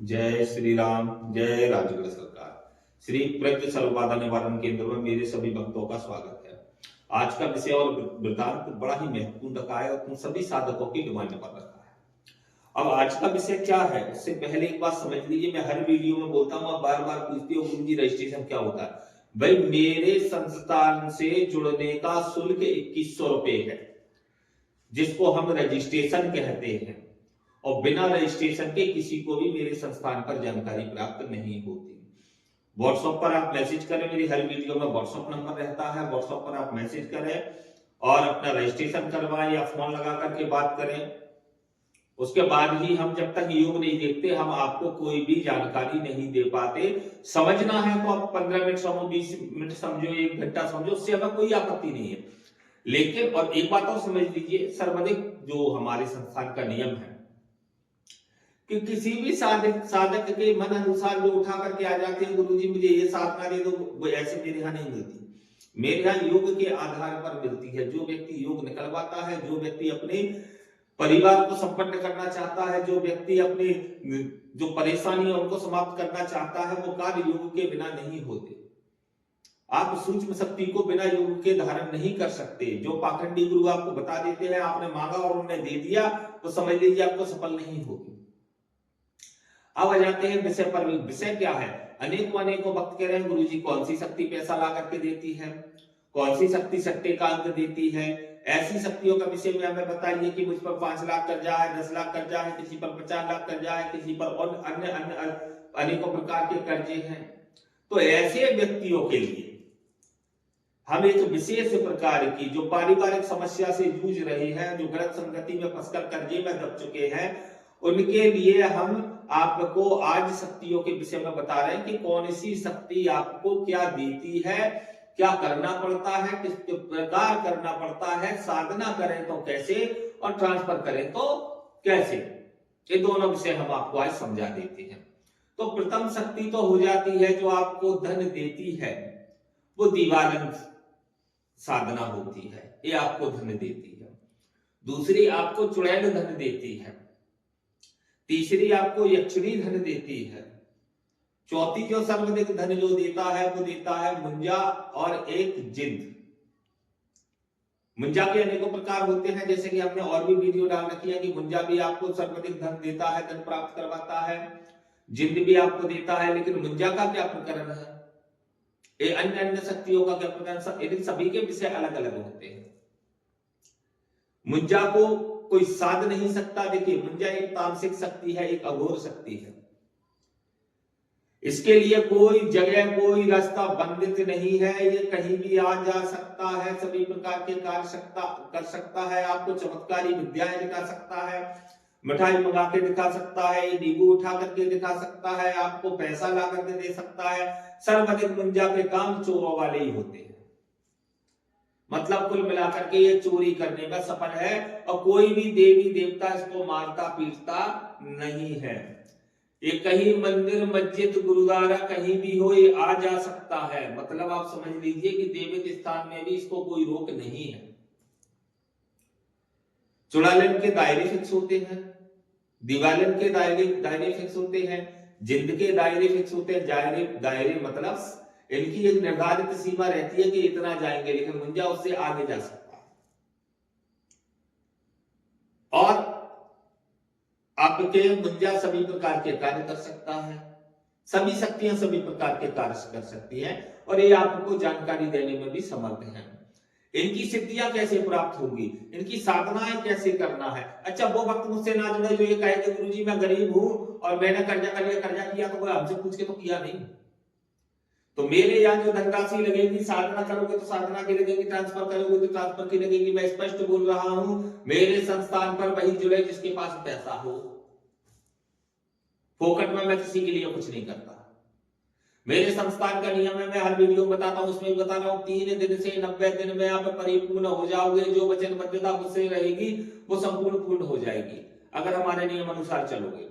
जय श्री राम। जय राजगढ़ सरकार। श्री प्रज्ञ सर्वबाधा निवारण केंद्र में मेरे सभी भक्तों का स्वागत है। आज का विषय और वृतांत बड़ा ही महत्वपूर्ण रखा है और तुम सभी साधकों की डिमांड पर रखा है। अब आज का विषय क्या है उससे पहले एक बात समझ लीजिए। मैं हर वीडियो में बोलता हूँ, आप बार बार पूछते हो गुरु जी रजिस्ट्रेशन क्या होता है। भाई मेरे संस्थान से जुड़ने का शुल्क 2100 रुपए है, जिसको हम रजिस्ट्रेशन कहते हैं। और बिना रजिस्ट्रेशन के किसी को भी मेरे संस्थान पर जानकारी प्राप्त नहीं होती। व्हाट्सएप पर आप मैसेज करें, मेरी हर वीडियो में व्हाट्सएप नंबर रहता है, व्हाट्सएप पर आप मैसेज करें और अपना रजिस्ट्रेशन करवाएं या फोन लगा करके बात करें। उसके बाद ही हम जब तक योग नहीं देखते हम आपको कोई भी जानकारी नहीं दे पाते। समझना है तो आप 15 मिनट समझो, 20 मिनट समझो, 1 घंटा समझो, उससे हमें कोई आपत्ति नहीं है। लेकिन और एक बात और समझ लीजिए, सर्वाधिक जो हमारे संस्थान का नियम है कि किसी भी साधक के मन अनुसार जो उठा करके आ जाते हैं, गुरुजी मुझे ये साधना दे दो, वो ऐसे मेरे यहाँ नहीं मिलती। मेरे यहाँ योग के आधार पर मिलती है। जो व्यक्ति योग निकलवाता है, जो व्यक्ति अपने परिवार को संपन्न करना चाहता है, जो व्यक्ति अपनी जो परेशानी है उनको समाप्त करना चाहता है, वो कार्य योग के बिना नहीं होते। आप सूक्ष्म शक्ति को बिना योग के धारण नहीं कर सकते। जो पाखंडी गुरु आपको बता देते हैं आपने मांगा और उन्होंने दे दिया, तो समझ लीजिए आपको सफल नहीं होगी। अब आ जाते हैं विषय पर। विषय क्या है? अनेकों भक्त कह रहे हैं गुरुजी कौन सी शक्ति पैसा ला करके देती है, कौन सी शक्ति सट्टे का अंक देती है। ऐसी शक्तियों का विषय में हमें बताइए कि मुझ पर 5 लाख कर्जा है, 10 लाख कर्जा है, किसी पर 50 लाख कर्जा है, किसी पर और अन्य अन्य अनेकों प्रकार के कर्जे हैं। तो ऐसे व्यक्तियों के लिए हम एक विशेष प्रकार की जो पारिवारिक समस्या से जूझ रहे हैं, जो गलत संगति में फंसकर कर्जे में दब चुके हैं, उनके लिए हम आपको आज शक्तियों के विषय में बता रहे हैं कि कौन सी शक्ति आपको क्या देती है, क्या करना पड़ता है, किस प्रकार करना पड़ता है, साधना करें तो कैसे और ट्रांसफर करें तो कैसे। ये दोनों विषय हम आपको आज समझा देते हैं। तो प्रथम शक्ति तो हो जाती है जो आपको धन देती है, वो दीवानंद साधना होती है, ये आपको धन देती है। दूसरी आपको चुड़ैल धन देती है। तीसरी आपको यक्षिणी धन देती है। चौथी जो सर्वाधिक धन जो देता है वो देता है मुंजा और एक जिंद। मुंजा के अनेकों प्रकार होते हैं, जैसे कि हमने और भी वीडियो डाल रखी है कि मुंजा भी आपको सर्वाधिक धन देता है, धन प्राप्त करवाता है। जिंद भी आपको देता है, लेकिन मुंजा का क्या प्रकरण है, ये अन्य अन्य शक्तियों का क्या प्रकरण, इन सभी के विषय अलग अलग होते हैं। मुंजा को कोई साध नहीं सकता। देखिए मुंजा एक तामसिक शक्ति है, एक अघोर शक्ति है। इसके लिए कोई जगह कोई रास्ता बंधित नहीं है, ये कहीं भी आ जा सकता है, सभी प्रकार के कार्य कर सकता है। आपको चमत्कारी विद्याएं दिखा सकता है, मिठाई मंगा के दिखा सकता है, नींबू उठा करके दिखा सकता है, आपको पैसा ला करके दे सकता है। सर्वाधिक मुंजा के काम चोरों वाले ही होते हैं। मतलब कुल मिलाकर के ये चोरी करने में सफल है और कोई भी देवी देवता इसको मारता पीटता नहीं है। ये कहीं मंदिर मस्जिद गुरुद्वारा कहीं भी हो, ये आ जा सकता है। मतलब आप समझ लीजिए कि देवित स्थान में भी इसको कोई रोक नहीं है। चुड़ैलन के दायरे फिक्स होते हैं, दीवालन के दायरे फिक्स होते हैं, जिंद के दायरे फिक्स होते हैं। दायरे मतलब इनकी एक निर्धारित सीमा रहती है कि इतना जाएंगे, लेकिन मुंजा उससे आगे जा सकता है। और आपके मुंजा सभी प्रकार के कार्य कर सकता है, सभी शक्तियां सभी प्रकार के कार्य कर सकती हैं और ये आपको जानकारी देने में भी समर्थ है। इनकी सिद्धियां कैसे प्राप्त होगी, इनकी साधनाएं कैसे करना है। अच्छा, वो वक्त मुझसे ना जुड़े जो ये कहेंगे गुरुजी मैं गरीब हूं और मैंने कर्जा किया, तो वो हमसे पूछ के तो किया नहीं। तो मेरे यहाँ जो धनराशि लगेगी, साधना करोगे तो साधना की लगेगी, ट्रांसफर करोगे तो ट्रांसफर की लगेगी। मैं स्पष्ट बोल रहा हूं, मेरे संस्थान पर वही जुड़े जिसके पास पैसा हो। फोकट में मैं किसी के लिए कुछ नहीं करता। मेरे संस्थान का नियम है, मैं हर वीडियो में बताता हूं, उसमें बता रहा हूं, 3 दिन से 90 दिन में आप परिपूर्ण हो जाओगे। जो वचनबद्धता मुझसे रहेगी वो संपूर्ण पूर्ण हो जाएगी, अगर हमारे नियम अनुसार चलोगे।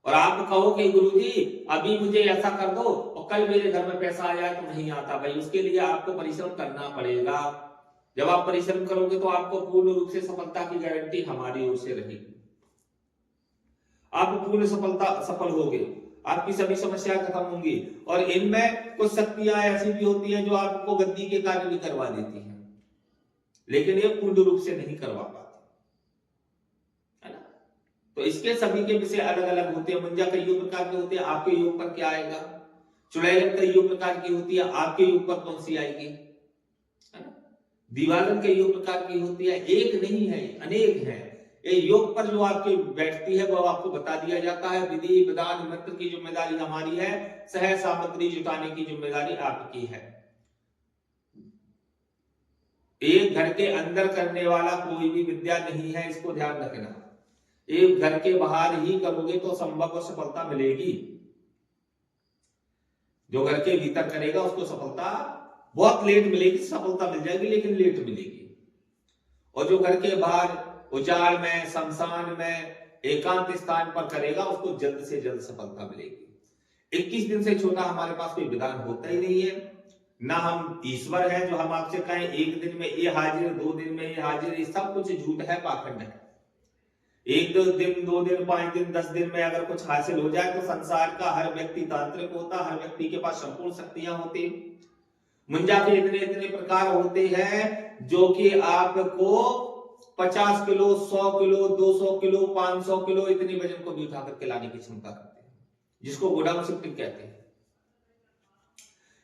और आप कहो कि गुरुजी अभी मुझे ऐसा कर दो और कल मेरे घर में पैसा आ जाए, तो नहीं आता भाई। उसके लिए आपको परिश्रम करना पड़ेगा। जब आप परिश्रम करोगे तो आपको पूर्ण रूप से सफलता की गारंटी हमारी ओर से रहेगी। आप पूर्ण सफल होगे, आपकी सभी समस्याएं खत्म होंगी। और इनमें कुछ शक्तियां ऐसी भी होती है जो आपको गद्दी के कार्य भी करवा देती हैं, लेकिन ये पूर्ण रूप से नहीं करवा पाती, है ना। तो इसके सभी के विषय अलग अलग होते हैं। मुंजा कई प्रकार के होते हैं, आपके योग पर क्या आएगा। चुड़ैलन कई प्रकार की होती है, आपके योग पर कौन सी आएगी, है ना। दिवालन कई प्रकार की होती है, एक नहीं है, अनेक है। ये योग पर जो आपकी बैठती है वो आपको बता दिया जाता है। विधि विधान मंत्र की जिम्मेदारी हमारी है, सह सामग्री जुटाने की जिम्मेदारी आपकी है। एक घर के अंदर करने वाला कोई भी विद्या नहीं है, इसको ध्यान रखना। एक घर के बाहर ही करोगे तो संभव सफलता मिलेगी। जो घर के भीतर करेगा उसको सफलता बहुत लेट मिलेगी, सफलता मिल जाएगी लेकिन लेट मिलेगी। और जो घर के बाहर उजाड़ में, शमशान में, एकांत स्थान पर करेगा उसको जल्द से जल्द सफलता मिलेगी। 21 दिन से छोटा हमारे पास कोई विधान होता ही नहीं है। ना हम ईश्वर हैं जो हम आपसे कहें एक दिन में ये हाजिर, 2 दिन में ये हाजिर, ये सब कुछ झूठ है, पाखंड है। 1 दिन, 2 दिन, 5 दिन, 10 दिन में अगर कुछ हासिल हो जाए तो संसार का हर व्यक्ति तांत्रिक होता, हर व्यक्ति के पास संपूर्ण शक्तियां होती। मुंजा के इतने इतने प्रकार होते हैं जो कि आपको 50 किलो, 100 किलो, 200 किलो, 500 किलो इतने वजन को भी उठा करके लाने की क्षमता रखते हैं, जिसको गोडाउन शिफ्टिंग कहते हैं।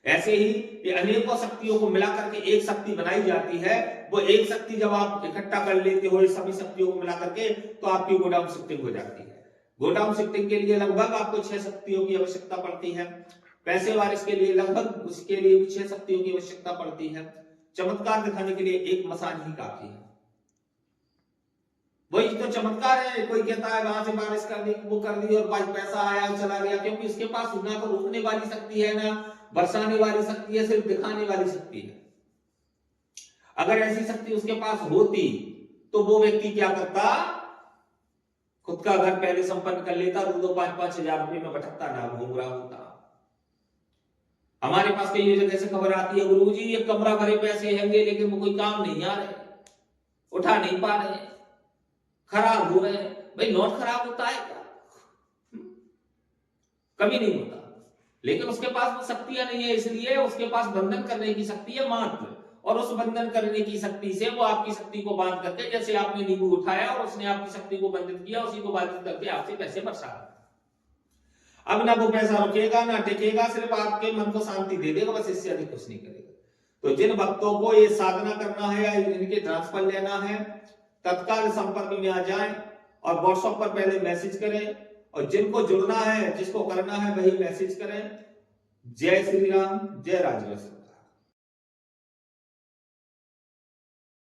ऐसे ही ये अनेकों शक्तियों को मिला करके एक शक्ति बनाई जाती है। वो एक शक्ति जब आप इकट्ठा कर लेते हो सभी शक्तियों को मिला करके, तो आपकी गोडाउन शिफ्टिंग हो जाती है। गोडाउन शिफ्टिंग के लिए लगभग आपको 6 शक्तियों की आवश्यकता पड़ती है। पैसे वारिस के लिए लगभग उसके लिए 6 शक्तियों की आवश्यकता पड़ती है। चमत्कार दिखाने के लिए एक मसान ही काफी है। वही तो चमत्कार है। कोई कहता है वहां से बारिश कर दी, वो कर दी और पैसा आया चला गया, क्योंकि उसके पास ना तो रोकने वाली शक्ति है, ना बरसाने वाली शक्ति है, सिर्फ दिखाने वाली शक्ति है। अगर ऐसी शक्ति उसके पास होती तो वो व्यक्ति क्या करता, खुद का घर पहले संपन्न कर लेता, 2-2, 5-5 हजार रुपए में भटकता ना घूम रहा होता। हमारे पास कई जगह से खबर आती है, गुरुजी ये कमरा भरे पैसे होंगे लेकिन वो कोई काम नहीं आ रहे, उठा नहीं पा रहे, खराब हो रहे हैं। भाई नोट खराब होता है क्या? कभी नहीं होता, लेकिन उसके पास वो शक्तियां नहीं है, इसलिए उसके पास बंधन करने की शक्ति है मात्र। और उस बंधन करने की शक्ति से वो आपकी शक्ति को बांध करके, जैसे आपने नींबू उठाया और उसने आपकी शक्ति को बंधित किया, उसी को बाधित करके आपसे पैसे बरसा। अब ना वो पैसा रुकेगा ना टिकेगा, सिर्फ आपके मन को शांति दे देगा, बस इससे अधिक कुछ नहीं करेगा। तो जिन भक्तों को ये साधना करना है या इनके ट्रांसफर लेना है, तत्काल संपर्क में आ जाएं और व्हाट्सएप पर पहले मैसेज करें, और जिनको जुड़ना है, जिसको करना है वही मैसेज करें। जय श्री राम, जय राजगढ़।